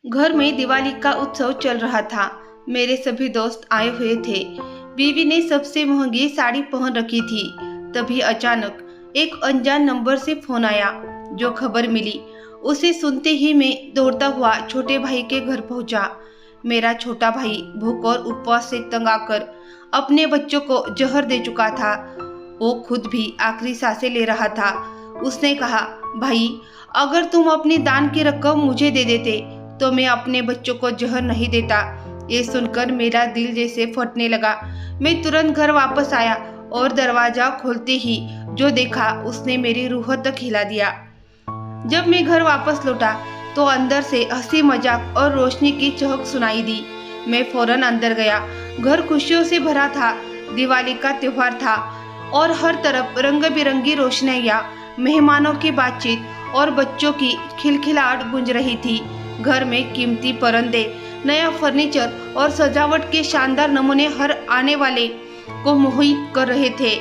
घर में दिवाली का उत्सव चल रहा था। मेरे सभी दोस्त आए हुए थे। बीवी ने सबसे महंगी साड़ी पहन रखी थी। तभी अचानक एक अनजान नंबर से फोन आया। जो खबर मिली उसे सुनते ही मैं दौड़ता हुआ छोटे भाई के घर पहुंचा। मेरा छोटा भाई भूख और उपवास से तंग आकर अपने बच्चों को जहर दे चुका था। वो खुद भी आखिरी सांसें ले रहा था। उसने कहा, भाई, अगर तुम अपनी दान की रकम मुझे दे देते तो मैं अपने बच्चों को जहर नहीं देता। ये सुनकर मेरा दिल जैसे फटने लगा। मैं तुरंत घर वापस आया और दरवाजा खोलते ही जो देखा उसने मेरी रूह तक हिला दिया। जब मैं घर वापस लौटा तो अंदर से हंसी मजाक और रोशनी की चहक सुनाई दी। मैं फौरन अंदर गया। घर खुशियों से भरा था। दिवाली का त्योहार था और हर तरफ रंग बिरंगी रोशनियां, मेहमानों की बातचीत और बच्चों की खिलखिलाहट गूंज रही थी। घर में कीमती परंदे, नया फर्नीचर और सजावट के शानदार नमूने हर आने वाले को मोहित कर रहे थे।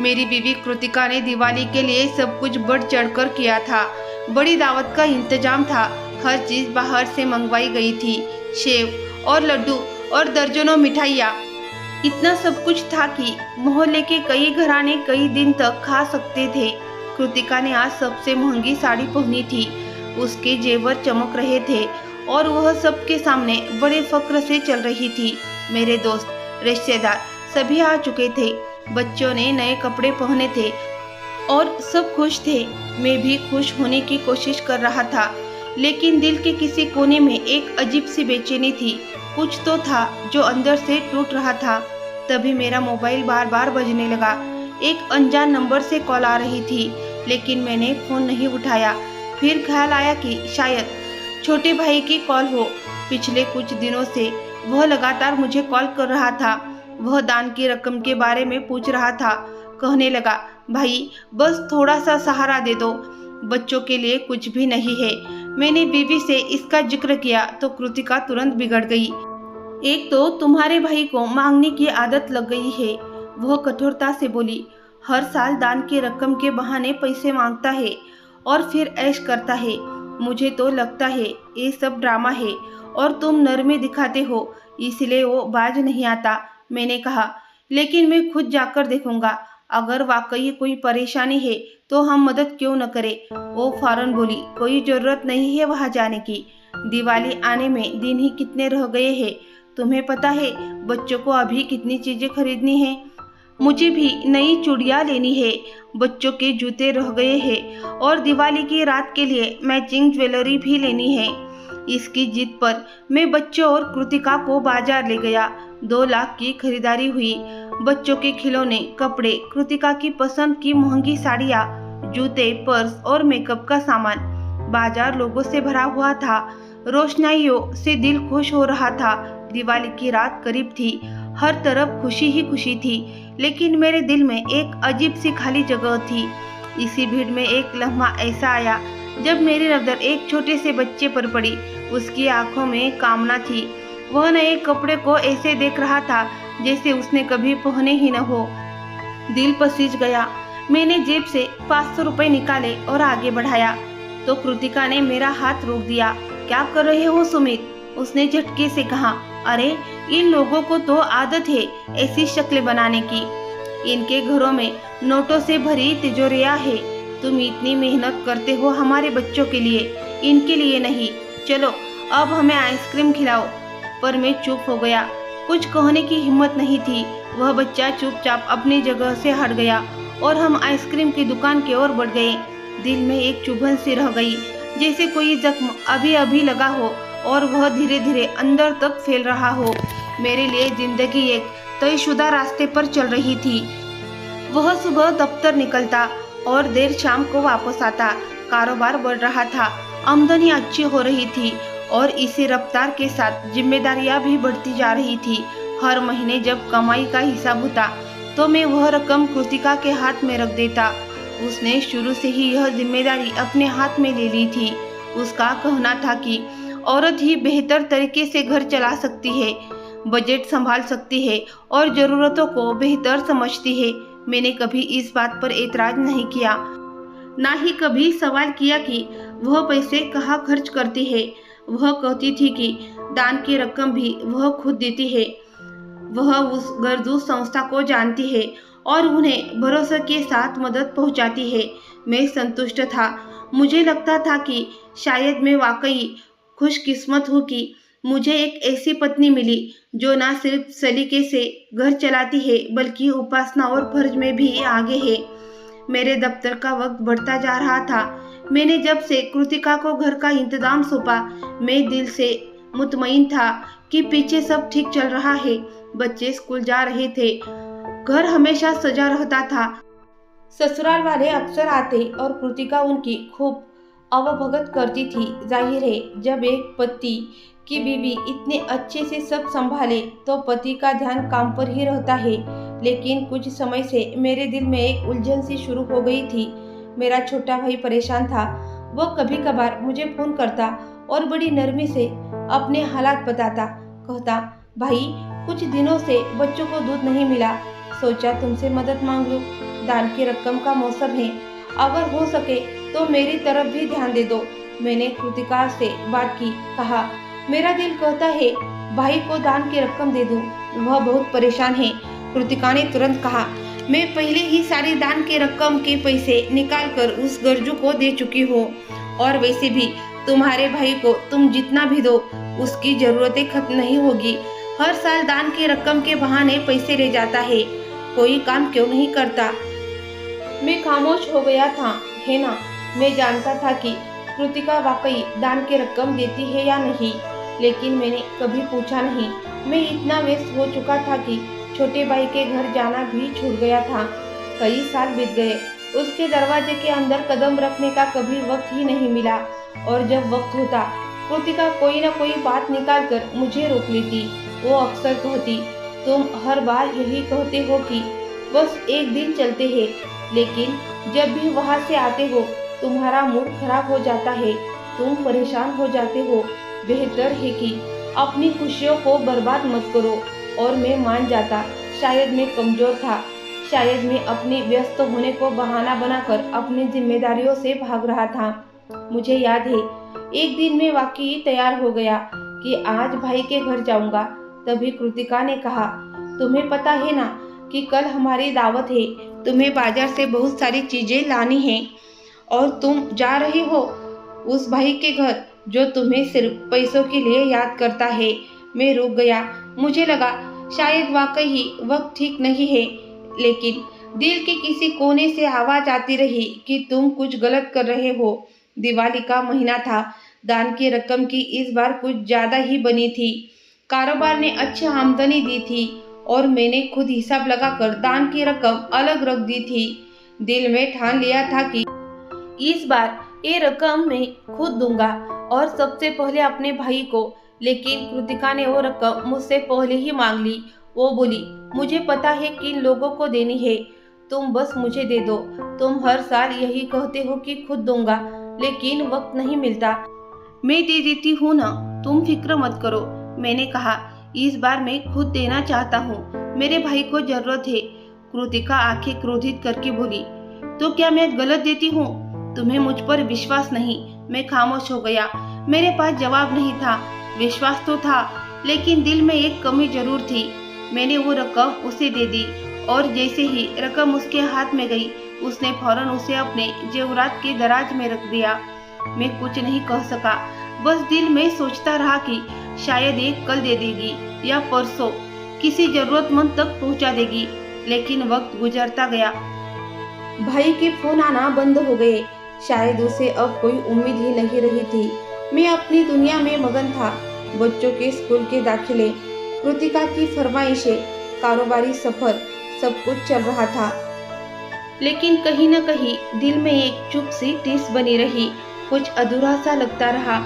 मेरी बीवी कृतिका ने दिवाली के लिए सब कुछ बढ़ चढ़कर किया था। बड़ी दावत का इंतजाम था। हर चीज बाहर से मंगवाई गई थी। सेव और लड्डू और दर्जनों मिठाइयाँ। इतना सब कुछ था कि मोहल्ले के कई घराने कई दिन तक खा सकते थे। कृतिका ने आज सबसे महंगी साड़ी पहनी थी। उसके जेवर चमक रहे थे और वह सबके सामने बड़े फक्र से चल रही थी। मेरे दोस्त, रिश्तेदार सभी आ चुके थे। बच्चों ने नए कपड़े पहने थे और सब खुश थे। मैं भी खुश होने की कोशिश कर रहा था, लेकिन दिल के किसी कोने में एक अजीब सी बेचैनी थी। कुछ तो था जो अंदर से टूट रहा था। तभी मेरा मोबाइल बार बार बजने लगा। एक अनजान नंबर से कॉल आ रही थी, लेकिन मैंने फोन नहीं उठाया। फिर ख्याल आया कि शायद छोटे भाई की कॉल हो। पिछले कुछ दिनों से वह लगातार मुझे कॉल कर रहा था। वह दान की रकम के बारे में पूछ रहा था। कहने लगा, भाई, बस थोड़ा सा सहारा दे दो, बच्चों के लिए कुछ भी नहीं है। मैंने बीवी से इसका जिक्र किया तो कृतिका तुरंत बिगड़ गई। एक तो तुम्हारे भाई को मांगने की आदत लग गई है, वह कठोरता से बोली। हर साल दान की रकम के बहाने पैसे मांगता है और फिर ऐश करता है। मुझे तो लगता है ये सब ड्रामा है और तुम नरमी दिखाते हो, इसलिए वो बाज नहीं आता। मैंने कहा, लेकिन मैं खुद जाकर देखूंगा। अगर वाकई कोई परेशानी है तो हम मदद क्यों न करें। वो फौरन बोली, कोई जरूरत नहीं है वहां जाने की। दिवाली आने में दिन ही कितने रह गए हैं। तुम्हें पता है बच्चों को अभी कितनी चीजें खरीदनी है। मुझे भी नई चूड़ियां लेनी है, बच्चों के जूते रह गए हैं और दिवाली की रात के लिए मैचिंग ज्वेलरी भी लेनी है। इसकी जिद पर मैं बच्चों और कृतिका को बाजार ले गया। 2 लाख की खरीदारी हुई। बच्चों के खिलौने, कपड़े, कृतिका की पसंद की महंगी साड़ियाँ, जूते, पर्स और मेकअप का सामान। बाजार लोगों से भरा हुआ था। रोशनाइयों से दिल खुश हो रहा था। दिवाली की रात करीब थी। हर तरफ खुशी ही खुशी थी, लेकिन मेरे दिल में एक अजीब सी खाली जगह थी। इसी भीड़ में एक लम्हा ऐसा आया जब मेरी नजर एक छोटे से बच्चे पर पड़ी। उसकी आंखों में कामना थी। वह नए कपड़े को ऐसे देख रहा था जैसे उसने कभी पहने ही न हो। दिल पसीज गया। मैंने जेब से 500 रुपए निकाले और आगे बढ़ाया तो कृतिका ने मेरा हाथ रोक दिया। क्या कर रहे हो सुमित? उसने झटके से कहा। अरे, इन लोगों को तो आदत है ऐसी शक्लें बनाने की। इनके घरों में नोटों से भरी तिजोरियां है। तुम इतनी मेहनत करते हो हमारे बच्चों के लिए, इनके लिए नहीं। चलो अब हमें आइसक्रीम खिलाओ। पर मैं चुप हो गया। कुछ कहने की हिम्मत नहीं थी। वह बच्चा चुपचाप अपनी जगह से हट गया और हम आइसक्रीम की दुकान की ओर बढ़ गए। दिल में एक चुभन सी रह गई, जैसे कोई जख्म अभी अभी लगा हो और वह धीरे धीरे अंदर तक फैल रहा हो। मेरे लिए जिंदगी एक तयशुदा रास्ते पर चल रही थी। वह सुबह दफ्तर निकलता और देर शाम को वापस आता। कारोबार बढ़ रहा था, आमदनी अच्छी हो रही थी और इसी रफ्तार के साथ जिम्मेदारियां भी बढ़ती जा रही थी। हर महीने जब कमाई का हिसाब होता तो मैं वह रकम कृतिका के हाथ में रख देता। उसने शुरू से ही यह जिम्मेदारी अपने हाथ में ले ली थी। उसका कहना था कि औरत ही बेहतर तरीके से घर चला सकती है, बजट संभाल सकती है और ज़रूरतों को बेहतर समझती है। मैंने कभी इस बात पर एतराज नहीं किया, ना ही कभी सवाल किया कि वह पैसे कहाँ खर्च करती है। वह कहती थी कि दान की रकम भी वह खुद देती है। वह उस गर्दू संस्था को जानती है और उन्हें भरोसे के साथ मदद पहुंचाती है। मैं संतुष्ट था। मुझे लगता था कि शायद मैं वाकई खुशकिस्मत हूँ कि मुझे एक ऐसी पत्नी मिली जो न सिर्फ सलीके से घर चलाती है बल्कि उपासना और फर्ज में भी आगे है। मेरे दफ्तर का वक्त बढ़ता जा रहा था। मैंने जब से कृतिका को घर का इंतजाम सौंपा, मैं दिल से मुतमईन था कि पीछे सब ठीक चल रहा है। बच्चे स्कूल जा रहे थे, घर हमेशा सजा रहता था। ससुराल वाले अक्सर आते और कृतिका उनकी खूब अवभगत करती थी। जाहिर है, जब एक पति की बीवी इतने अच्छे से सब संभाले तो पति का ध्यान काम पर ही रहता है। लेकिन कुछ समय से मेरे दिल में एक उलझन सी शुरू हो गई थी। मेरा छोटा भाई परेशान था। वो कभी कभार मुझे फोन करता और बड़ी नरमी से अपने हालात बताता। कहता, भाई कुछ दिनों से बच्चों को दूध नहीं मिला, सोचा तुमसे मदद मांग लूं। दान की रकम का मौसम है, अगर हो सके तो मेरी तरफ भी ध्यान दे दो। मैंने कृतिका से बात की। कहा, मेरा दिल कहता है भाई को दान की रकम दे दूं, वह बहुत परेशान है। कृतिका ने तुरंत कहा, मैं पहले ही सारी दान की रकम के पैसे निकाल कर उस गर्जू को दे चुकी हूँ, और वैसे भी तुम्हारे भाई को तुम जितना भी दो उसकी जरूरतें खत्म नहीं होगी। हर साल दान की रकम के बहाने पैसे ले जाता है, कोई काम क्यों नहीं करता। मैं खामोश हो गया था। है ना, मैं जानता था कि कृतिका वाकई दान की रकम देती है या नहीं, लेकिन मैंने कभी पूछा नहीं। मैं इतना व्यस्त हो चुका था कि छोटे भाई के घर जाना भी छूट गया था। कई साल बीत गए, उसके दरवाजे के अंदर कदम रखने का कभी वक्त ही नहीं मिला। और जब वक्त होता, कृतिका कोई न कोई बात निकाल कर मुझे रोक लेती। वो अक्सर कहती, तुम हर बार यही कहते हो कि बस एक दिन चलते हैं, लेकिन जब भी वहाँ से आते हो तुम्हारा मूड खराब हो जाता है, तुम परेशान हो जाते हो। बेहतर है कि अपनी खुशियों को बर्बाद मत करो। और मैं मान जाता, शायद मैं कमजोर था, शायद मैं अपने व्यस्त होने को बहाना बनाकर अपनी जिम्मेदारियों से भाग रहा था। मुझे याद है, एक दिन मैं वाकई तैयार हो गया कि आज भाई के घर जाऊंगा। तभी कृतिका ने कहा, तुम्हें पता है ना कि कल हमारी दावत है, तुम्हें बाजार से बहुत सारी चीजें लानी हैं और तुम जा रही हो उस भाई के घर जो तुम्हें सिर्फ पैसों के लिए याद करता है। मैं रुक गया। मुझे लगा शायद वाकई वक्त ठीक नहीं है, लेकिन दिल के किसी कोने से आवाज आती रही कि तुम कुछ गलत कर रहे हो। दिवाली का महीना था। दान की रकम की इस बार कुछ ज्यादा ही बनी थी। कारोबार ने अच्छी आमदनी दी थी और मैंने खुद हिसाब लगाकर दान की रकम अलग रख दी थी। दिल में ठान लिया था कि इस बार ये रकम मैं खुद दूंगा और सबसे पहले अपने भाई को। लेकिन कृतिका ने वो रकम मुझसे पहले ही मांग ली। वो बोली, मुझे पता है किन लोगों को देनी है, तुम बस मुझे दे दो। तुम हर साल यही कहते हो कि खुद दूंगा, लेकिन वक्त नहीं मिलता। मैं दे देती हूँ ना, तुम फिक्र मत करो। मैंने कहा, इस बार मैं खुद देना चाहता हूँ, मेरे भाई को जरूरत है। कृतिका आंखें क्रोधित करके बोली, तो क्या मैं गलत देती हूँ? तुम्हें मुझ पर विश्वास नहीं। मैं खामोश हो गया। मेरे पास जवाब नहीं था। विश्वास तो था, लेकिन दिल में एक कमी जरूर थी। मैंने वो रकम उसे दे दी और जैसे ही रकम उसके हाथ में गई, उसने फौरन उसे अपने जेवरात के दराज में रख दिया। मैं कुछ नहीं कह सका, बस दिल में सोचता रहा कि शायद एक कल दे देगी या परसों किसी जरूरतमंद तक पहुंचा देगी। लेकिन वक्त गुजरता गया। भाई के फोन आना बंद हो गए। शायद उसे अब कोई उम्मीद ही नहीं रही थी। मैं अपनी दुनिया में मगन था। बच्चों के स्कूल के दाखिले, कृतिका की फरमाइशें, कारोबारी सफर, सब कुछ चल रहा था। लेकिन कहीं न कहीं दिल में एक चुप सी टीस बनी रही। कुछ अधूरा सा लगता रहा।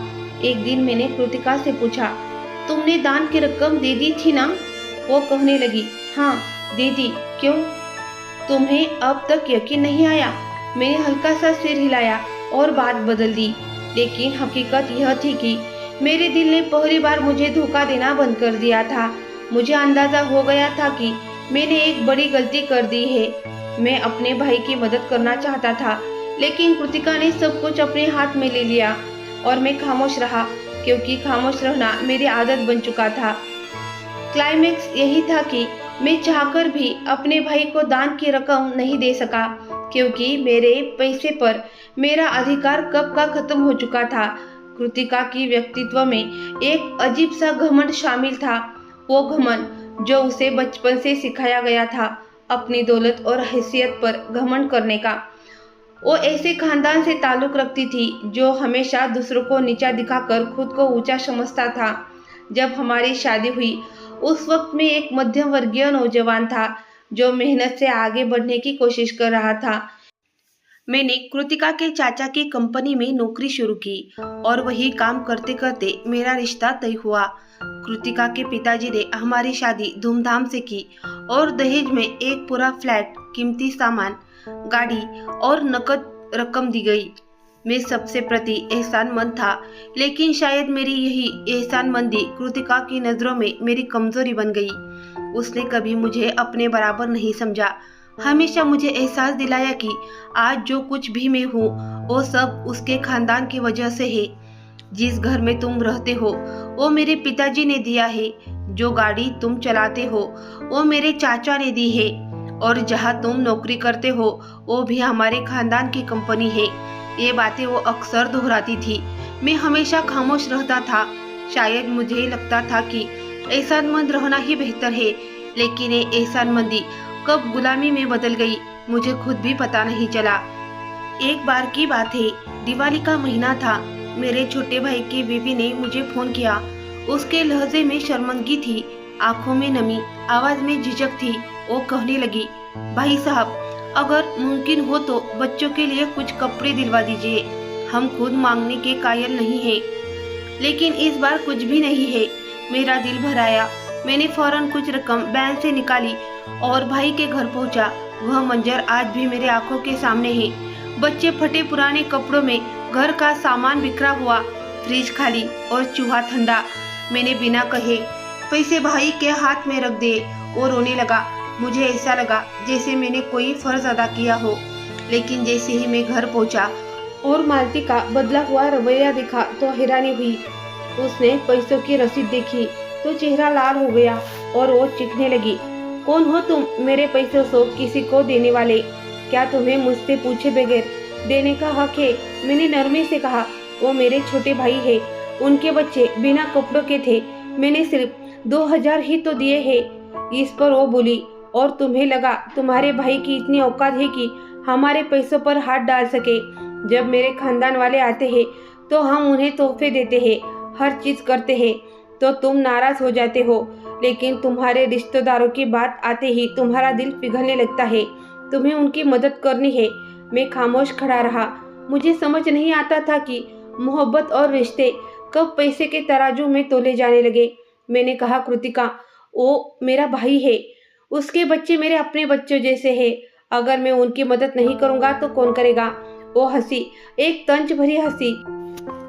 एक दिन मैंने कृतिका से पूछा, तुमने दान की रकम दे दी थी ना? वो कहने लगी, हाँ दे दी। क्यों, तुम्हें अब तक यकीन नहीं आया? मैंने हल्का सा सिर हिलाया और बात बदल दी। लेकिन हकीकत यह थी कि मेरे दिल ने पहली बार मुझे धोखा देना बंद कर दिया था। मुझे अंदाजा हो गया था कि मैंने एक बड़ी गलती कर दी है। मैं अपने भाई की मदद करना चाहता था, लेकिन कृतिका ने सब कुछ अपने हाथ में ले लिया और मैं खामोश रहा। क्योंकि खामोश रहना मेरी आदत बन चुका था। क्लाइमेक्स यही था कि मैं चाहकर भी अपने भाई को दान की रकम नहीं दे सका, क्योंकि मेरे पैसे पर मेरा अधिकार कब का खत्म हो चुका था। कृतिका की व्यक्तित्व में एक अजीब सा घमंड शामिल था, वो घमंड जो उसे बचपन से सिखाया गया था, अपनी दौलत और हैसियत पर घमंड करने का। वो ऐसे खानदान से ताल्लुक रखती थी जो हमेशा दूसरों को नीचा दिखाकर खुद को ऊंचा समझता था। जब हमारी शादी हुई उस वक्त मैं एक मध्यम वर्गीय नौजवान था जो मेहनत से आगे बढ़ने की कोशिश कर रहा था। मैंने कृतिका के चाचा की कंपनी में नौकरी शुरू की और वही काम करते करते मेरा रिश्ता तय हुआ। कृतिका के पिताजी ने हमारी शादी धूमधाम से की और दहेज में एक पूरा फ्लैट, कीमती सामान, गाड़ी और नकद रकम दी गई। मैं सबसे प्रति एहसानमंद था, लेकिन शायद मेरी यही एहसानमंदी कृतिका की नज़रों में मेरी कमजोरी बन गई। उसने कभी मुझे अपने बराबर नहीं समझा, हमेशा मुझे एहसास दिलाया कि आज जो कुछ भी मैं हूँ वो सब उसके खानदान की वजह से है। जिस घर में तुम रहते हो वो मेरे पिताजी ने दिया है, जो गाड़ी तुम चलाते हो वो मेरे चाचा ने दी है, और जहाँ तुम नौकरी करते हो वो भी हमारे खानदान की कंपनी है। ये बातें वो अक्सर दोहराती थी। मैं हमेशा खामोश रहता था। शायद मुझे लगता था कि एहसानमंद रहना ही बेहतर है, लेकिन ये एहसानमंदी कब गुलामी में बदल गई मुझे खुद भी पता नहीं चला। एक बार की बात है, दिवाली का महीना था। मेरे छोटे भाई की बीवी ने मुझे फोन किया। उसके लहजे में शर्मिंदगी थी, आंखों में नमी, आवाज में झिझक थी। वो कहने लगी, भाई साहब, अगर मुमकिन हो तो बच्चों के लिए कुछ कपड़े दिलवा दीजिए। हम खुद मांगने के कायल नहीं है, लेकिन इस बार कुछ भी नहीं है। मेरा दिल भर आया। मैंने फौरन कुछ रकम बैंक से निकाली और भाई के घर पहुंचा। वह मंजर आज भी मेरे आंखों के सामने है। बच्चे फटे पुराने कपड़ों में, घर का सामान बिखरा हुआ, फ्रिज खाली और चूहा ठंडा। मैंने बिना कहे पैसे भाई के हाथ में रख दिए। वो रोने लगा। मुझे ऐसा लगा जैसे मैंने कोई फर्ज अदा किया हो। लेकिन जैसे ही मैं घर पहुंचा और मालती का बदला हुआ रवैया देखा तो हैरानी हुई। उसने पैसों की रसीद देखी तो चेहरा लाल हो गया और वो चीखने लगी, कौन हो तुम मेरे पैसों से किसी को देने वाले? क्या तुम्हें मुझसे पूछे बगैर देने का हक है? मैंने नरमी से कहा, वो मेरे छोटे भाई है, उनके बच्चे बिना कपड़ों के थे, मैंने सिर्फ 2000 ही तो दिए हैं। इस पर वो बोली, और तुम्हें लगा तुम्हारे भाई की इतनी औकात है कि हमारे पैसों पर हाथ डाल सके? जब मेरे खानदान वाले आते हैं तो हम उन्हें तोहफे देते हैं, हर चीज करते हैं, तो तुम नाराज हो जाते हो। लेकिन तुम्हारे रिश्तेदारों की बात आते ही तुम्हारा दिल पिघलने लगता है। तुम्हें उनकी मदद करनी है। मैं खामोश खड़ा रहा। मुझे समझ नहीं आता था कि मोहब्बत और रिश्ते कब पैसे के तराजू में तोले जाने लगे। मैंने कहा, कृतिका, वो मेरा भाई है, उसके बच्चे मेरे अपने बच्चों जैसे हैं। अगर मैं उनकी मदद नहीं करूंगा तो कौन करेगा? वो हंसी, एक तंज भरी हंसी,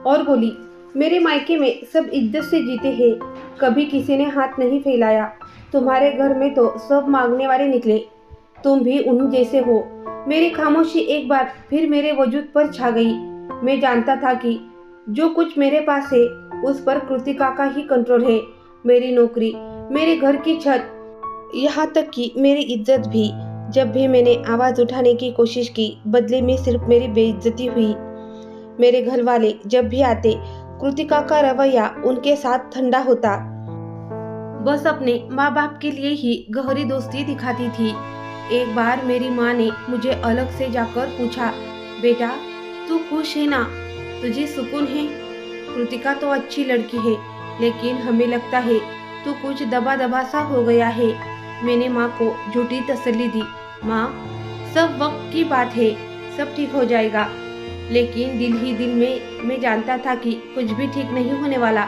और बोली, मेरे मायके में सब इज्जत से जीते हैं, कभी किसी ने हाथ नहीं फैलाया। तुम्हारे घर में तो सब मांगने वाले निकले, तुम भी उन जैसे हो। मेरी खामोशी एक बार फिर मेरे वजूद पर छा गई। मैं जानता था कि जो कुछ मेरे पास है उस पर कृतिका का ही कंट्रोल है। मेरी नौकरी, मेरे घर की छत, यहाँ तक कि मेरी इज्जत भी। जब भी मैंने आवाज उठाने की कोशिश की, बदले में सिर्फ मेरी बेइज्जती हुई। मेरे घर वाले जब भी आते, कृतिका का रवैया उनके साथ ठंडा होता। बस अपने माँ बाप के लिए ही गहरी दोस्ती दिखाती थी। एक बार मेरी माँ ने मुझे अलग से जाकर पूछा, बेटा, तू खुश है ना? तुझे सुकून है? कृतिका तो अच्छी लड़की है, लेकिन हमें लगता है तू कुछ दबा दबा सा हो गया है। मैंने माँ को झूठी तसल्ली दी। माँ, सब वक्त की बात है, सब ठीक हो जाएगा। लेकिन दिल ही दिल में मैं जानता था कि कुछ भी ठीक नहीं होने वाला।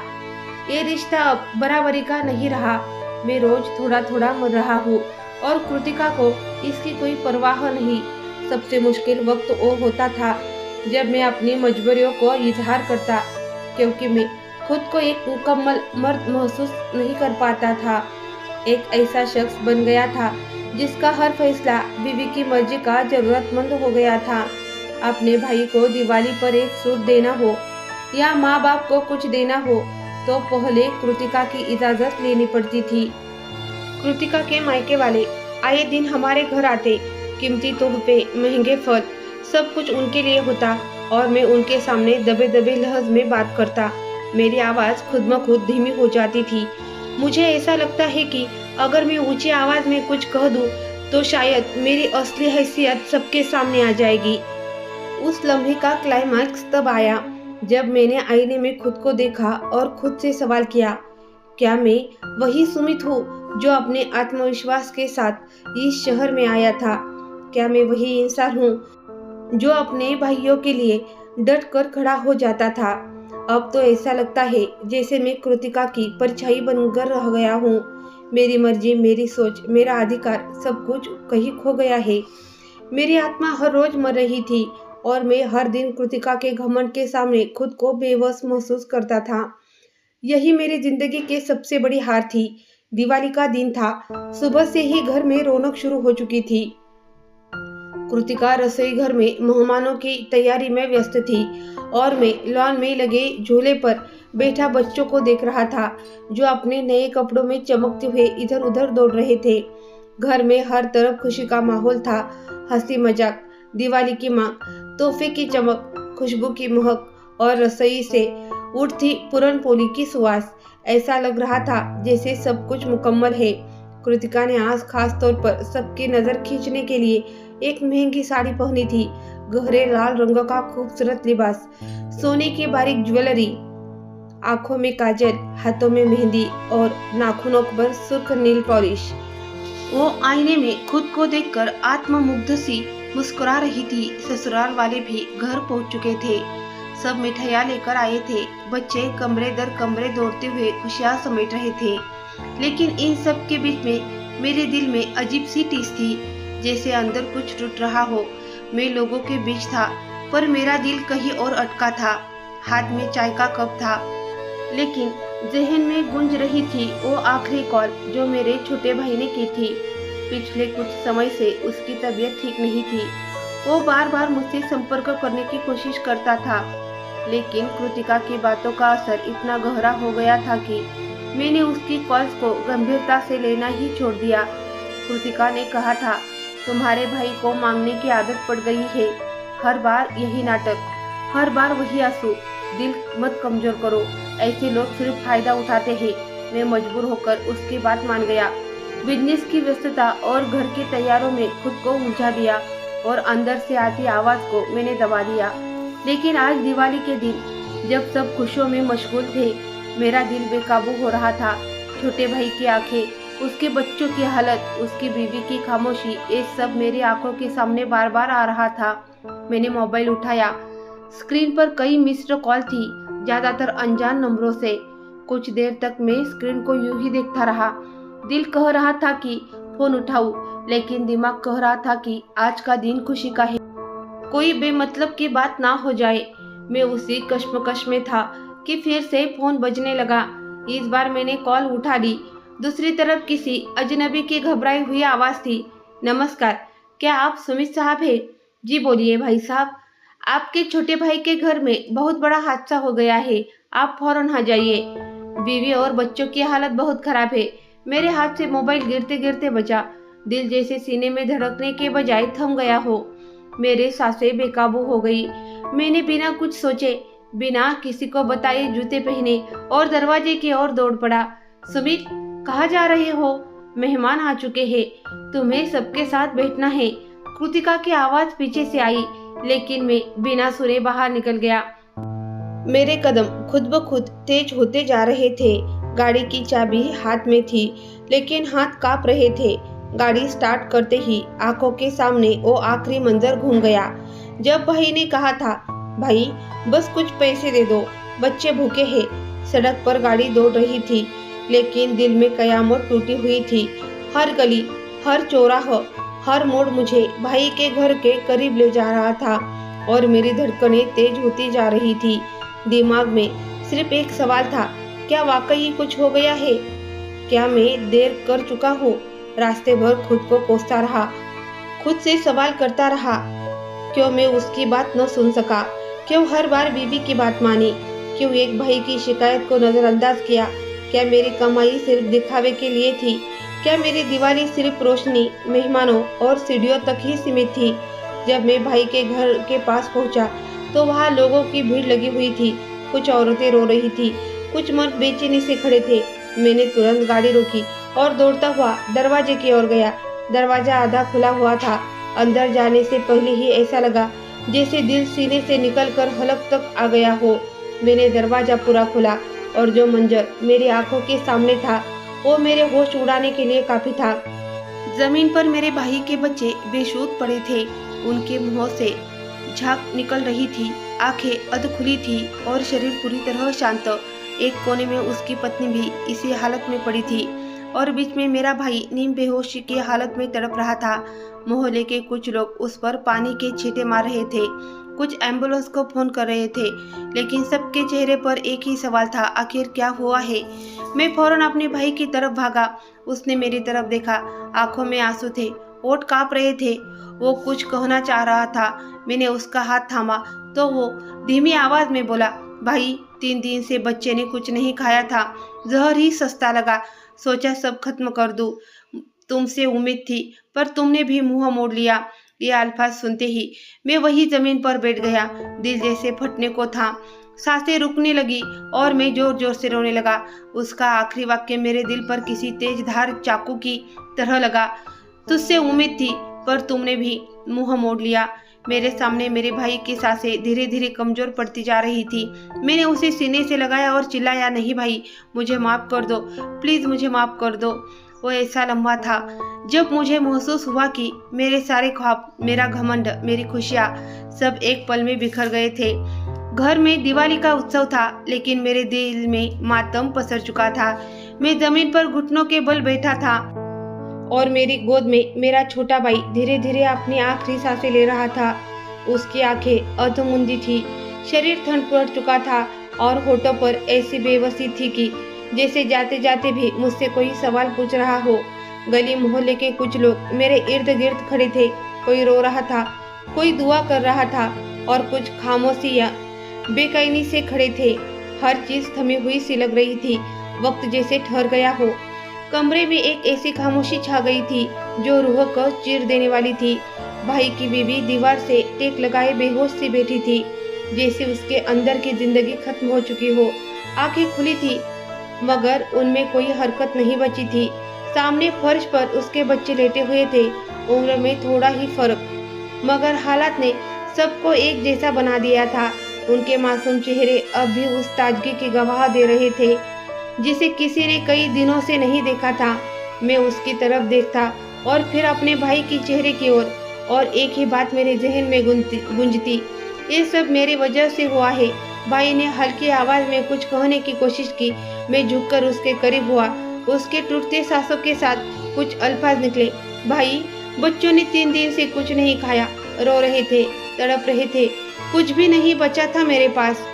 ये रिश्ता अब बराबरी का नहीं रहा। मैं रोज थोड़ा थोड़ा मर रहा हूँ और कृतिका को इसकी कोई परवाह नहीं। सबसे मुश्किल वक्त वो होता था जब मैं अपनी मजबूरियों को इजहार करता, क्योंकि मैं खुद को एक मुकम्मल मर्द महसूस नहीं कर पाता था। एक ऐसा शख्स बन गया था जिसका हर फैसला बीवी की मर्जी का जरूरतमंद हो गया था। अपने भाई को दिवाली पर एक सूट देना हो या माँ बाप को कुछ देना हो तो पहले कृतिका की इजाजत लेनी पड़ती थी। कृतिका के मायके वाले आए दिन हमारे घर आते, कीमती तोहफे, महंगे फल, सब कुछ उनके लिए होता और मैं उनके सामने दबे दबे लहज में बात करता। मेरी आवाज़ खुद ब खुद धीमी हो जाती थी। मुझे ऐसा लगता है कि अगर मैं ऊंची आवाज़ में कुछ कह दूं तो शायद मेरी असली हैसियत सबके सामने आ जाएगी। उस लम्हे का क्लाइमैक्स तब आया जब मैंने आईने में खुद को देखा और खुद से सवाल किया, क्या मैं वही सुमित हूँ जो अपने आत्मविश्वास के साथ इस शहर में आया था? क्या मैं वही इंसान हूँ जो अपने भाइयों के लिए डट कर खड़ा हो जाता था? अब तो ऐसा लगता है जैसे मैं कृतिका की परछाई बनकर रह गया हूँ। मेरी मर्जी, मेरी सोच, मेरा अधिकार, सब कुछ कहीं खो गया है। मेरी आत्मा हर रोज मर रही थी और मैं हर दिन कृतिका के घमंड के सामने खुद को बेबस महसूस करता था। यही मेरी जिंदगी की सबसे बड़ी हार थी। दिवाली का दिन था। सुबह से ही घर में रौनक शुरू हो चुकी थी। कृतिका रसोई घर में मेहमानों की तैयारी में व्यस्त थी और मैं लॉन में लगे झूले पर बैठा बच्चों को देख रहा था जो अपने नए कपड़ों में चमकते हुए इधर उधर दौड़ रहे थे। घर में हर तरफ खुशी का माहौल था। हंसी मजाक, दिवाली की मांग, तोहफे की चमक, खुशबू की महक और रसोई से उठती पूरन पोली की सुवास। ऐसा लग रहा था जैसे सब कुछ मुकम्मल है। कृतिका ने आज खास तौर पर सबकी नजर खींचने के लिए एक महंगी साड़ी पहनी थी। गहरे लाल रंग का खूबसूरत लिबास, सोने की बारीक ज्वेलरी, आंखों में काजल, हाथों में मेहंदी और नाखूनों पर सुर्ख नील पॉलिश। वो आईने में खुद को देखकर आत्ममुग्ध सी मुस्कुरा रही थी। ससुराल वाले भी घर पहुंच चुके थे। सब मिठाइयाँ लेकर आए थे। बच्चे कमरे दर कमरे दौड़ते हुए खुशियाँ समेट रहे थे। लेकिन इन सब के बीच में मेरे दिल में अजीब सी टीस थी, जैसे अंदर कुछ टूट रहा हो। मैं लोगों के बीच था पर मेरा दिल कहीं और अटका था। हाथ में चाय का कप था, लेकिन जहन में गूंज रही थी वो आखिरी कॉल जो मेरे छोटे भाई ने की थी। पिछले कुछ समय से उसकी तबीयत ठीक नहीं थी। वो बार बार मुझसे संपर्क करने की कोशिश करता था, लेकिन कृतिका की बातों का असर इतना गहरा हो गया था कि मैंने उसकी कॉल्स को गंभीरता से लेना ही छोड़ दिया। कृतिका ने कहा था, तुम्हारे भाई को मांगने की आदत पड़ गई है। हर बार यही नाटक, हर बार वही आंसू। दिल मत कमजोर करो, ऐसे लोग सिर्फ फायदा उठाते हैं। मैं मजबूर होकर उसकी बात मान गया। बिजनेस की व्यस्तता और घर की तैयारियों में खुद को उलझा दिया और अंदर से आती आवाज को मैंने दबा दिया। लेकिन आज दिवाली के दिन जब सब खुशियों में मशगूल थे, मेरा दिल बेकाबू हो रहा था। छोटे भाई की आंखें, उसके बच्चों की हालत, उसकी बीवी की खामोशी, ये सब मेरी आंखों के सामने बार बार आ रहा था। मैंने मोबाइल उठाया। स्क्रीन पर कई मिस्ड कॉल थी, ज्यादातर अनजान नंबरों से। कुछ देर तक मैं स्क्रीन को यूं ही देखता रहा। दिल कह रहा था कि फोन उठाऊं, लेकिन दिमाग कह रहा था कि आज का दिन खुशी का है, कोई बेमतलब की बात ना हो जाए। मैं उसी कश्मकश में था कि फिर से फोन बजने लगा। इस बार मैंने कॉल उठा ली। दूसरी तरफ किसी अजनबी की घबराई हुई आवाज थी। नमस्कार, क्या आप सुमित साहब हैं? जी बोलिए भाई साहब, आपके छोटे भाई के घर में बहुत बड़ा हादसा हो गया है, आप फौरन आ जाइए। बीवी और बच्चों की हालत बहुत खराब है। मेरे हाथ से मोबाइल गिरते गिरते बचा। दिल जैसे सीने में धड़कने के बजाय थम गया हो। मेरे सांसें बेकाबू हो गई। मैंने बिना कुछ सोचे, बिना किसी को बताए जूते पहने और दरवाजे की ओर दौड़ पड़ा। सुमित, कहाँ जा रहे हो? मेहमान आ चुके हैं, तुम्हें सबके साथ बैठना है। कृतिका की आवाज पीछे से आई, लेकिन मैं बिना सुने बाहर निकल गया। मेरे कदम खुद ब खुद तेज होते जा रहे थे। गाड़ी की चाबी हाथ में थी, लेकिन हाथ कांप रहे थे। गाड़ी स्टार्ट करते ही आंखों के सामने वो आखिरी मंजर घूम गया जब भाई ने कहा था, भाई बस कुछ पैसे दे दो, बच्चे भूखे हैं। सड़क पर गाड़ी दौड़ रही थी, लेकिन दिल में कयामत टूटी हुई थी। हर गली, हर चौराहा, हर मोड़ मुझे भाई के घर के करीब ले जा रहा था और मेरी धड़कनें तेज होती जा रही थी। दिमाग में सिर्फ एक सवाल था, क्या वाकई कुछ हो गया है? क्या मैं देर कर चुका हूँ? रास्ते भर खुद को कोसता रहा, खुद से सवाल करता रहा, क्यों मैं उसकी बात न सुन सका? क्यों हर बार बीवी की बात मानी? क्यों एक भाई की शिकायत को नजरअंदाज किया? क्या मेरी कमाई सिर्फ दिखावे के लिए थी? क्या मेरी दिवाली सिर्फ रोशनी, मेहमानों और सीढ़ियों तक ही सीमित थी? जब मैं भाई के घर के पास पहुंचा तो वहां लोगों की भीड़ लगी हुई थी। कुछ औरतें रो रही थी, कुछ मर्द बेचैनी से खड़े थे। मैंने तुरंत गाड़ी रोकी और दौड़ता हुआ दरवाजे की ओर गया। दरवाजा आधा खुला हुआ था। अंदर जाने से पहले ही ऐसा लगा जैसे दिल सीने से निकलकर हलक तक आ गया हो। मैंने दरवाजा पूरा खोला और जो मंजर मेरी आंखों के सामने था वो मेरे होश उड़ाने के लिए काफी था। जमीन पर मेरे भाई के बच्चे बेशुद्ध पड़े थे। उनके मुंहों से झाग निकल रही थी, आंखें अध खुली थी और शरीर पूरी तरह शांत। एक कोने में उसकी पत्नी भी इसी हालत में पड़ी थी और बीच में मेरा भाई नीम बेहोशी की हालत में तड़प रहा था। मोहल्ले के कुछ लोग उस पर पानी के छींटे मार रहे थे, कुछ एम्बुलेंस को फोन कर रहे थे, लेकिन सबके चेहरे पर एक ही सवाल था, आखिर क्या हुआ है। मैं फौरन अपने भाई की तरफ भागा। उसने मेरी तरफ देखा, आंखों में आंसू थे, होठ कांप रहे थे। वो कुछ कहना चाह रहा था। मैंने उसका हाथ थामा तो वो धीमी आवाज में बोला, भाई 3 दिन से बच्चे ने कुछ नहीं खाया था, जहर ही सस्ता लगा, सोचा सब खत्म कर दूं। तुमसे उम्मीद थी पर तुमने भी मुंह मोड़ लिया। ये अल्फाज सुनते ही मैं वही जमीन पर बैठ गया। दिल जैसे फटने को था, सांसें रुकने लगी और मैं जोर जोर से रोने लगा। उसका आखिरी वाक्य मेरे दिल पर किसी तेज धार चाकू की तरह लगा। तुझसे उम्मीद थी पर तुमने भी मुंह मोड़ लिया। मेरे सामने मेरे भाई की सांसें धीरे धीरे कमजोर पड़ती जा रही थी। मैंने उसे सीने से लगाया और चिल्लाया, नहीं भाई, मुझे माफ कर दो, प्लीज मुझे माफ कर दो। वो ऐसा लम्हा था जब मुझे महसूस हुआ कि मेरे सारे ख्वाब, मेरा घमंड, मेरी खुशियाँ सब एक पल में बिखर गए थे। घर में दिवाली का उत्सव था लेकिन मेरे दिल में मातम पसर चुका था। मैं जमीन पर घुटनों के बल बैठा था और मेरी गोद में मेरा छोटा भाई धीरे धीरे अपनी आखिरी सांसें ले रहा था। उसकी आंखें अधमुंदी थी, शरीर ठंड पड़ चुका था और होठों पर ऐसी बेबसी थी कि जैसे जाते जाते भी मुझसे कोई सवाल पूछ रहा हो। गली मोहल्ले के कुछ लोग मेरे इर्द गिर्द खड़े थे। कोई रो रहा था, कोई दुआ कर रहा था और कुछ खामोशी या बेचैनी से खड़े थे। हर चीज थमी हुई सी लग रही थी, वक्त जैसे ठहर गया हो। कमरे में एक ऐसी खामोशी छा गई थी जो रूह को चीर देने वाली थी। भाई की बीवी दीवार से टेक लगाए बेहोश सी बैठी थी, जैसे उसके अंदर की जिंदगी खत्म हो चुकी हो। आंखें खुली थी मगर उनमें कोई हरकत नहीं बची थी। सामने फर्श पर उसके बच्चे लेटे हुए थे, उम्र में थोड़ा ही फर्क, मगर हालात ने सबको एक जैसा बना दिया था। उनके मासूम चेहरे अब भी उस ताजगी की गवाह दे रहे थे जिसे किसी ने कई दिनों से नहीं देखा था। मैं उसकी तरफ देखता और फिर अपने भाई के चेहरे की ओर, और एक ही बात मेरे जहन में गूंजती, ये सब मेरी वजह से हुआ है। भाई ने हल्की आवाज में कुछ कहने की कोशिश की। मैं झुककर उसके करीब हुआ। उसके टूटते सांसों के साथ कुछ अल्फाज निकले, भाई, बच्चों ने 3 दिन से कुछ नहीं खाया, रो रहे थे, तड़प रहे थे, कुछ भी नहीं बचा था मेरे पास।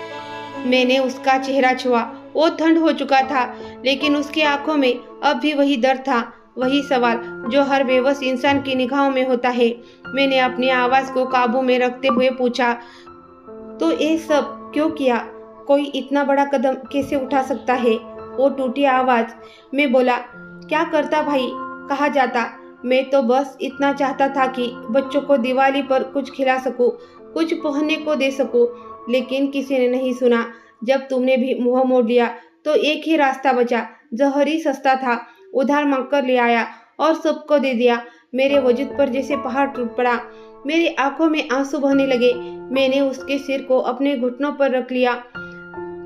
मैंने उसका चेहरा छुआ। वो ठंड हो चुका था लेकिन उसकी आंखों में अब भी वही दर्द था, वही सवाल जो हर बेबस इंसान की निगाहों में होता है। मैंने अपनी आवाज को काबू में रखते हुए पूछा, तो ये सब क्यों किया? कोई इतना बड़ा कदम कैसे उठा सकता है? वो टूटी आवाज में बोला, क्या करता भाई, कहा जाता। मैं तो बस इतना चाहता था कि बच्चों को दिवाली पर कुछ खिला सकूं, कुछ पहनने को दे सकूं, लेकिन किसी ने नहीं सुना। जब तुमने भी मुंह मोड़ लिया तो एक ही रास्ता बचा, जहर ही सस्ता था, उधार मांगकर ले आया और सबको दे दिया। मेरे वजूद पर जैसे पहाड़ टूट पड़ा, मेरी आंखों में आंसू बहने लगे। मैंने उसके सिर को अपने घुटनों पर रख लिया।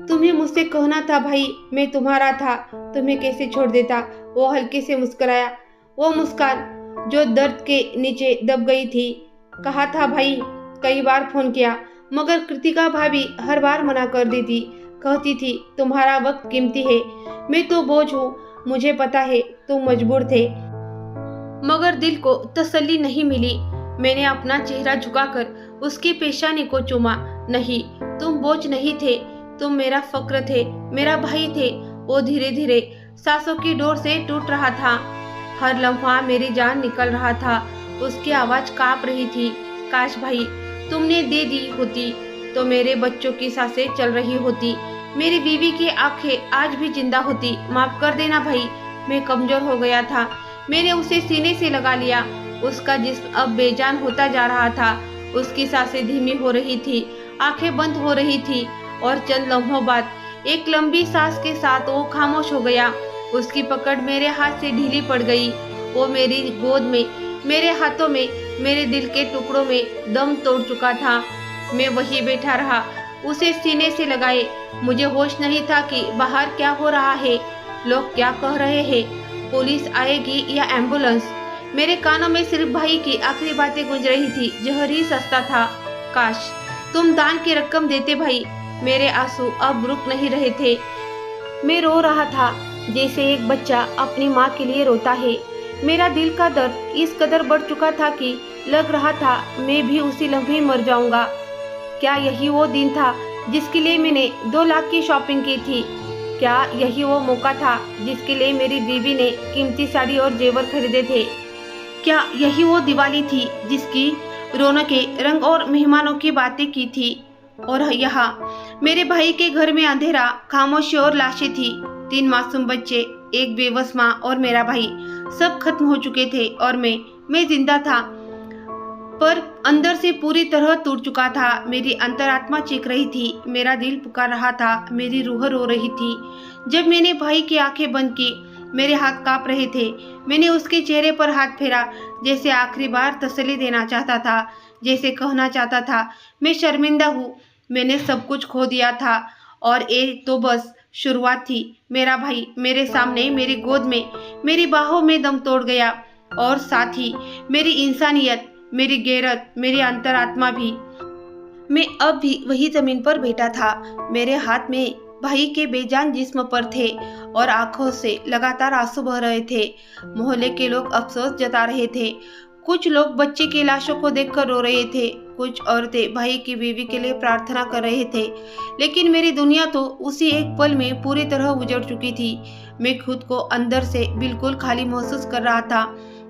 तुम्हें मुझसे कहना था भाई, मैं तुम्हारा था, तुम्हें कैसे छोड़ देता? वो हल्के से मुस्कुराया, वो मुस्कान जो दर्द के नीचे दब गई थी। कहा था भाई, कई बार फोन किया मगर कृतिका भाभी हर बार मना कर देती, कहती थी तुम्हारा वक्त कीमती है, मैं तो बोझ हूँ, मुझे पता है तुम मजबूर थे, मगर दिल को तसल्ली नहीं मिली। मैंने अपना चेहरा झुकाकर उसकी पेशानी को चूमा। नहीं, तुम बोझ नहीं थे, तुम मेरा फक्र थे, मेरा भाई थे। वो धीरे धीरे सांसों की डोर से टूट रहा था, हर लम्हा मेरी जान निकल रहा था। उसकी आवाज कांप रही थी, काश भाई तुमने दे दी होती तो मेरे बच्चों की सांसें चल रही होती, मेरी बीवी की आंखें आज भी जिंदा होती। माफ कर देना भाई, मैं कमजोर हो गया था। मैंने उसे सीने से लगा लिया। उसका जिस्म अब बेजान होता जा रहा था। उसकी सांसें धीमी हो रही थी, आंखें बंद हो रही थी और चंद लम्हों बाद एक लंबी सांस के साथ वो खामोश हो गया। उसकी पकड़ मेरे हाथ से ढीली पड़ गई। वो मेरी गोद में, मेरे हाथों में, मेरे दिल के टुकड़ों में दम तोड़ चुका था। मैं वहीं बैठा रहा, उसे सीने से लगाए। मुझे होश नहीं था कि बाहर क्या हो रहा है, लोग क्या कह रहे हैं, पुलिस आएगी या एम्बुलेंस। मेरे कानों में सिर्फ भाई की आखिरी बातें गूंज रही थी। जहर ही सस्ता था, काश तुम दान की रकम देते भाई। मेरे आंसू अब रुक नहीं रहे थे। मैं रो रहा था जैसे एक बच्चा अपनी माँ के लिए रोता है। मेरा दिल का दर्द इस कदर बढ़ चुका था कि लग रहा था मैं भी उसी लम्हे मर जाऊंगा। क्या यही वो दिन था जिसके लिए मैंने 2 लाख की शॉपिंग की थी? क्या यही वो मौका था जिसके लिए मेरी बीवी ने कीमती साड़ी और जेवर खरीदे थे? क्या यही वो दिवाली थी जिसकी रौनकें, रंग और मेहमानों की बातें की थी? और यहाँ मेरे भाई के घर में अंधेरा, खामोशी और लाशें थी। 3 मासूम बच्चे, एक बेबस माँ और मेरा भाई, सब खत्म हो चुके थे और मैं जिंदा था, पर अंदर से पूरी तरह टूट चुका था। मेरी अंतरात्मा चीख रही थी, मेरा दिल पुकार रहा था, मेरी रूह रो रही थी। जब मैंने भाई की आंखें बंद की, मेरे हाथ कांप रहे थे। मैंने उसके चेहरे पर हाथ फेरा, जैसे आखिरी बार तसल्ली देना चाहता था, जैसे कहना चाहता था मैं शर्मिंदा हूँ, मैंने सब कुछ खो दिया था और ये तो बस शुरुआत थी। मेरा भाई मेरे सामने, मेरी गोद में, मेरी बाहों में दम तोड़ गया और साथ ही मेरी इंसानियत, मेरी गैरत, मेरी अंतरात्मा भी। मैं अब भी वही जमीन पर बैठा था। मेरे हाथ में भाई के बेजान जिस्म पर थे और आंखों से लगातार आंसू बह रहे थे। मोहल्ले के लोग अफसोस जता रहे थे। कुछ लोग बच्चे की लाशों को देखकर रो रहे थे, कुछ औरतें भाई की बीवी के लिए प्रार्थना कर रहे थे। लेकिन मेरी दुनिया तो उसी एक पल में पूरी तरह उजड़ चुकी थी। मैं खुद को अंदर से बिल्कुल खाली महसूस कर रहा था,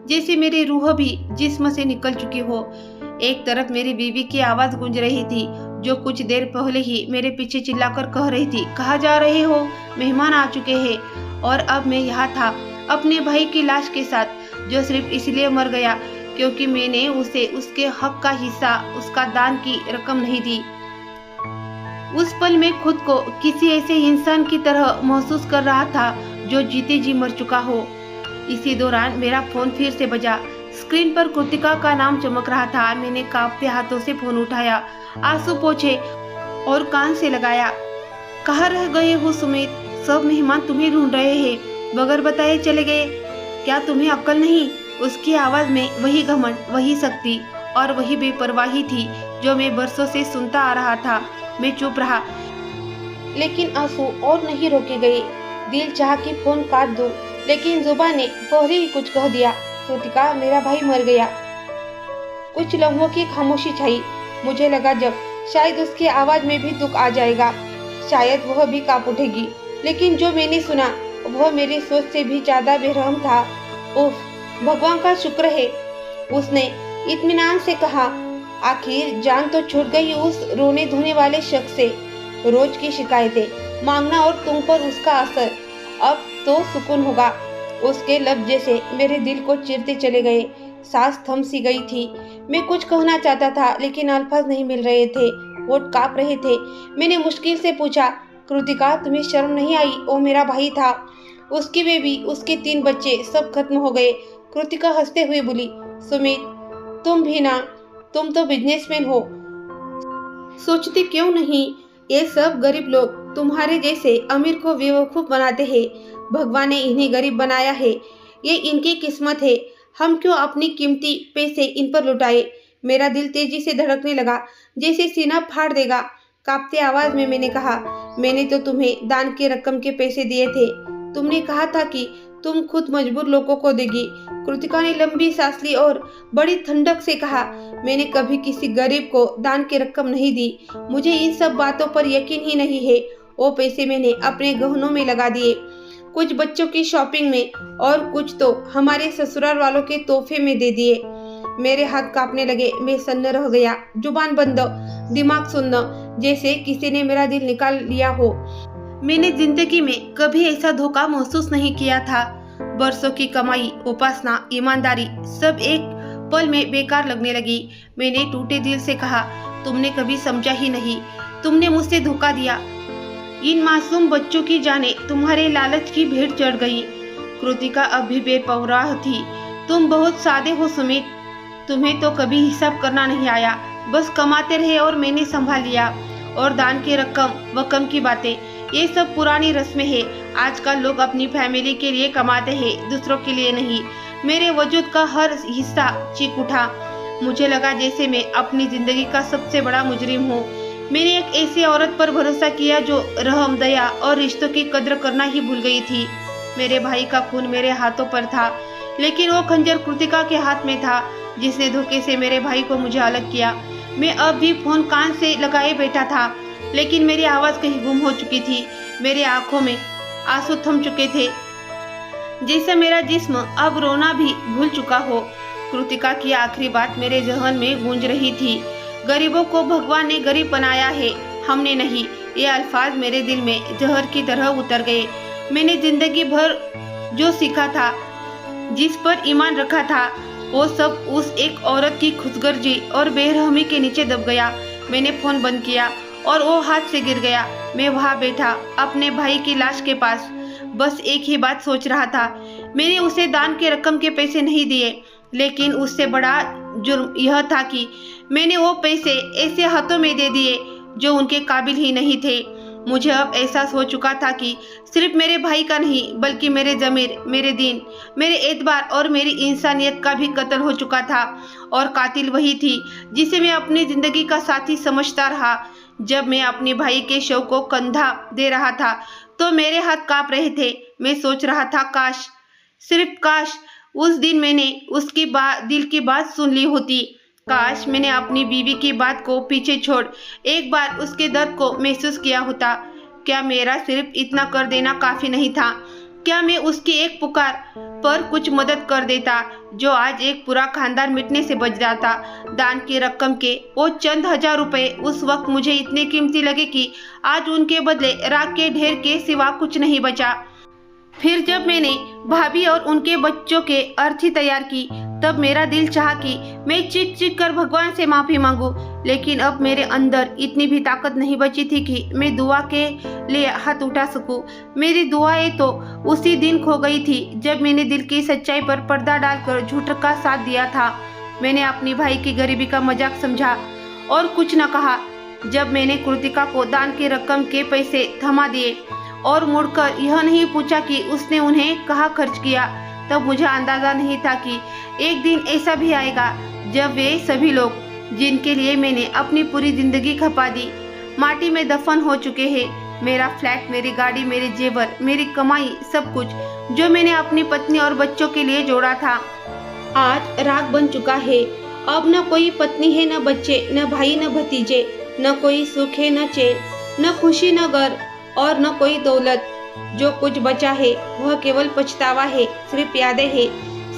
जैसे मेरी रूह भी जिस्म से निकल चुकी हो। एक तरफ मेरी बीवी की आवाज गूंज रही थी, जो कुछ देर पहले ही मेरे पीछे चिल्लाकर कह रही थी, कहाँ जा रहे हो, मेहमान आ चुके हैं। और अब मैं यहाँ था अपने भाई की लाश के साथ, जो सिर्फ इसलिए मर गया क्योंकि मैंने उसे उसके हक का हिस्सा, उसका दान की रकम नहीं दी। उस पल में खुद को किसी ऐसे इंसान की तरह महसूस कर रहा था जो जीते जी मर चुका हो। इसी दौरान मेरा फोन फिर से बजा। स्क्रीन पर कृतिका का नाम चमक रहा था। मैंने कांपते हाथों से फोन उठाया, आंसू पोंछे और कान से लगाया। कहाँ रह गए हो सुमित? सब मेहमान तुम्हें ढूंढ रहे हैं, बगैर बताए चले गए। क्या तुम्हें अक्ल नहीं? उसकी आवाज में वही घमंड, वही शक्ति और वही बेपरवाही थी जो मैं बरसों से सुनता आ रहा था। मैं चुप रहा, लेकिन आंसू और नहीं रोके गए। दिल चाह कि फोन काट दूं, लेकिन जुबान ने पहले ही कुछ कह दिया, कृतिका मेरा भाई मर गया। कुछ लम्हों की खामोशी छाई। मुझे लगा जब शायद उसकी आवाज में भी दुख आ जाएगा, शायद वह भी कांप उठेगी। लेकिन जो मैंने सुना वह मेरी सोच से भी ज्यादा बेरहम था। उफ, भगवान का शुक्र है, उसने इत्मीनान से कहा। आखिर जान तो छूट गई उस रोने धोने वाले शख्स से। रोज की शिकायतें, मांगना और तुम पर उसका असर, अब तो सुकून होगा। उसके लफ्ज जैसे मेरे दिल को चीरते चले गए। सांस थम सी गई थी। मैं कुछ कहना चाहता था लेकिन अल्फाज नहीं मिल रहे थे, होठ कांप रहे थे। मैंने मुश्किल से पूछा, कृतिका तुम्हें शर्म नहीं आई? वो मेरा भाई था, उसकी बेबी, उसके 3 बच्चे, सब खत्म हो गए। कृतिका हंसते हुए बोली, सुमित तुम भी ना, तुम तो बिजनेसमैन हो, सोचते क्यों नहीं? ये सब गरीब लोग तुम्हारे जैसे अमीर को बेवकूफ बनाते हैं। भगवान ने इन्हें गरीब बनाया है, ये इनकी किस्मत है। हम क्यों अपनी कीमती पैसे इन पर लुटाए? मेरा दिल तेजी से धड़कने लगा, जैसे सीना फाड़ देगा। कांपते आवाज में मैंने कहा, मैंने तो तुम्हें दान की रकम के पैसे दिए थे। तुमने कहा था कि तुम खुद मजबूर लोगों को देगी। कृतिका ने लंबी सांस ली और बड़ी ठंडक से कहा, मैंने कभी किसी गरीब को दान की रकम नहीं दी। मुझे इन सब बातों पर यकीन ही नहीं है। वो पैसे मैंने अपने गहनों में लगा दिए, कुछ बच्चों की शॉपिंग में और कुछ तो हमारे ससुराल वालों के तोहफे में दे दिए। मेरे हाथ कांपने लगे, मैं सन्न रह गया, जुबान बंद, दिमाग सुन्न, जैसे किसी ने मेरा दिल निकाल लिया हो। मैंने जिंदगी में कभी ऐसा धोखा महसूस नहीं किया था। बरसों की कमाई, उपासना, ईमानदारी सब एक पल में बेकार लगने लगी। मैंने टूटे दिल से कहा, तुमने कभी समझा ही नहीं, तुमने मुझसे धोखा दिया। इन मासूम बच्चों की जानें तुम्हारे लालच की भेंट चढ़ गई। कृतिका अब भी बेपरवाह थी। तुम बहुत सादे हो सुमित, तुम्हें तो कभी हिसाब करना नहीं आया, बस कमाते रहे और मैंने संभाल लिया। और दान की रकम वकम की बातें, ये सब पुरानी रस्में हैं। आजकल लोग अपनी फैमिली के लिए कमाते हैं, दूसरों के लिए नहीं। मेरे वजूद का हर हिस्सा चीख उठा। मुझे लगा जैसे मैं अपनी जिंदगी का सबसे बड़ा मुजरिम हूँ। मैंने एक ऐसी औरत पर भरोसा किया जो रहम, दया और रिश्तों की कद्र करना ही भूल गई थी। मेरे भाई का खून मेरे हाथों पर था, लेकिन वो खंजर कृतिका के हाथ में था, जिसने धोखे से मेरे भाई को मुझे अलग किया। मैं अब भी फोन कान से लगाए बैठा था, लेकिन मेरी आवाज़ कहीं गुम हो चुकी थी। मेरी आंखों में आंसू थम चुके थे, जैसे मेरा जिस्म अब रोना भी भूल चुका हो। कृतिका की आखिरी बात मेरे जहन में गूंज रही थी, गरीबों को भगवान ने गरीब बनाया है, हमने नहीं। ये अल्फाज मेरे दिल में जहर की तरह उतर गए। मैंने जिंदगी भर जो सीखा था, जिस पर ईमान रखा था, वो सब उस एक औरत की खुदगर्जी और बेरहमी के नीचे दब गया। मैंने फोन बंद किया और वो हाथ से गिर गया। मैं वहाँ बैठा अपने भाई की लाश के पास, बस एक ही बात सोच रहा था। मैंने उसे दान के रकम के पैसे नहीं दिए, लेकिन उससे बड़ा जुर्म यह था कि मैंने वो पैसे ऐसे हाथों में दे दिए जो उनके काबिल ही नहीं थे। मुझे अब एहसास हो चुका था कि सिर्फ मेरे भाई का नहीं, बल्कि मेरे ज़मीर, मेरे दीन, मेरे एतबार और मेरी इंसानियत का भी कत्ल हो चुका था। और कातिल वही थी जिसे मैं अपनी ज़िंदगी का साथी समझता रहा। जब मैं अपने भाई के शव को कंधा दे रहा था तो मेरे हाथ काँप रहे थे। मैं सोच रहा था, काश, सिर्फ काश उस दिन मैंने उसकी दिल की बात सुन ली होती। काश मैंने अपनी बीवी की बात को पीछे छोड़ एक बार उसके दर्द को महसूस किया होता। क्या मेरा सिर्फ इतना कर देना काफ़ी नहीं था? क्या मैं उसकी एक पुकार पर कुछ मदद कर देता, जो आज एक पूरा खानदान मिटने से बच जाता? दान की रकम के वो चंद हजार रुपए उस वक्त मुझे इतने कीमती लगे कि आज उनके बदले राख के ढेर के सिवा कुछ नहीं बचा। फिर जब मैंने भाभी और उनके बच्चों के अर्थी तैयार की, तब मेरा दिल चाहा कि मैं चीख चीख कर भगवान से माफ़ी मांगू। लेकिन अब मेरे अंदर इतनी भी ताकत नहीं बची थी कि मैं दुआ के लिए हाथ उठा सकूं। मेरी दुआएं तो उसी दिन खो गई थी जब मैंने दिल की सच्चाई पर पर्दा डालकर झूठ का साथ दिया था। मैंने अपनी भाई की गरीबी का मजाक समझा और कुछ न कहा। जब मैंने कृतिका को दान की रकम के पैसे थमा दिए और मुड़कर यह नहीं पूछा कि उसने उन्हें कहाँ खर्च किया, तब मुझे अंदाजा नहीं था कि एक दिन ऐसा भी आएगा जब वे सभी लोग जिनके लिए मैंने अपनी पूरी जिंदगी खपा दी, माटी में दफन हो चुके हैं। मेरा फ्लैट, मेरी गाड़ी, मेरे जेवर, मेरी कमाई, सब कुछ जो मैंने अपनी पत्नी और बच्चों के लिए जोड़ा था, आज राख बन चुका है। अब न कोई पत्नी है, न बच्चे, न भाई, न भतीजे, न कोई सुख है, न चैन, न खुशी, न घर और न कोई दौलत। जो कुछ बचा है वह केवल पछतावा है, सिर्फ यादें हैं,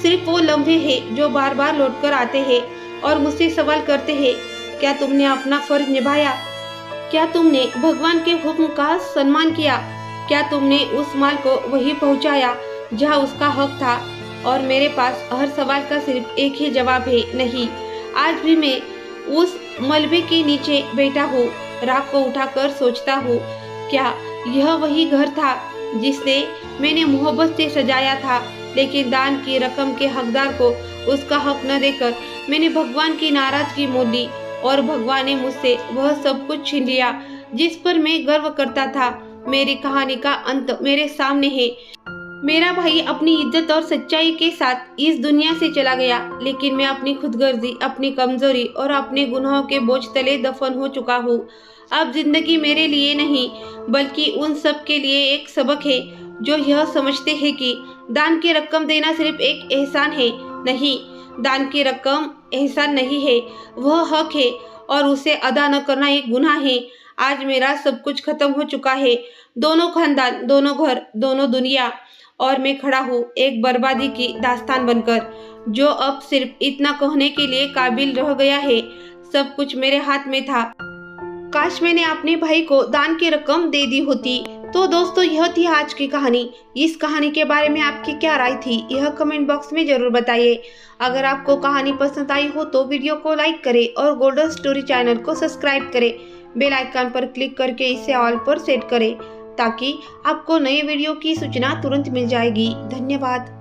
सिर्फ वो लम्हे हैं जो बार बार लौटकर आते हैं और मुझसे सवाल करते हैं, क्या तुमने अपना फर्ज निभाया? क्या तुमने भगवान के हुक्म का सम्मान किया? क्या तुमने उस माल को वहीं पहुंचाया जहां उसका हक था? और मेरे पास हर सवाल का सिर्फ एक ही जवाब है, नहीं। आज भी मैं उस मलबे के नीचे बैठा हूँ, राख को उठाकर सोचता हूँ, क्या यह वही घर था जिसने मैंने मोहब्बत से सजाया था? लेकिन दान की रकम के हकदार को उसका हक न देकर मैंने भगवान की नाराजगी मोल ली और भगवान ने मुझसे वह सब कुछ छीन लिया जिस पर मैं गर्व करता था। मेरी कहानी का अंत मेरे सामने है। मेरा भाई अपनी इज्जत और सच्चाई के साथ इस दुनिया से चला गया, लेकिन मैं अपनी खुदगर्जी, अपनी कमजोरी और अपने गुनाहों के बोझ तले दफन हो चुका हूँ। अब जिंदगी मेरे लिए नहीं, बल्कि उन सब के लिए एक सबक है जो यह समझते हैं कि दान की रकम देना सिर्फ एक एहसान है। नहीं, दान की रकम एहसान नहीं है, वह हक है और उसे अदा न करना एक गुनाह है। आज मेरा सब कुछ खत्म हो चुका है, दोनों खानदान, दोनों घर, दोनों दुनिया, और मैं खड़ा हूँ एक बर्बादी की दास्तान बनकर, जो अब सिर्फ इतना कहने के लिए काबिल रह गया है, सब कुछ मेरे हाथ में था। काश मैंने अपने भाई को दान की रकम दे दी होती, तो दोस्तों यह थी आज की कहानी। इस कहानी के बारे में आपकी क्या राय थी यह कमेंट बॉक्स में जरूर बताइए। अगर आपको कहानी पसंद आई हो तो वीडियो को लाइक करें और गोल्डन स्टोरी चैनल को सब्सक्राइब करें। बेल आइकन पर क्लिक करके इसे ऑल पर सेट करें ताकि आपको नए वीडियो की सूचना तुरंत मिल जाएगी। धन्यवाद।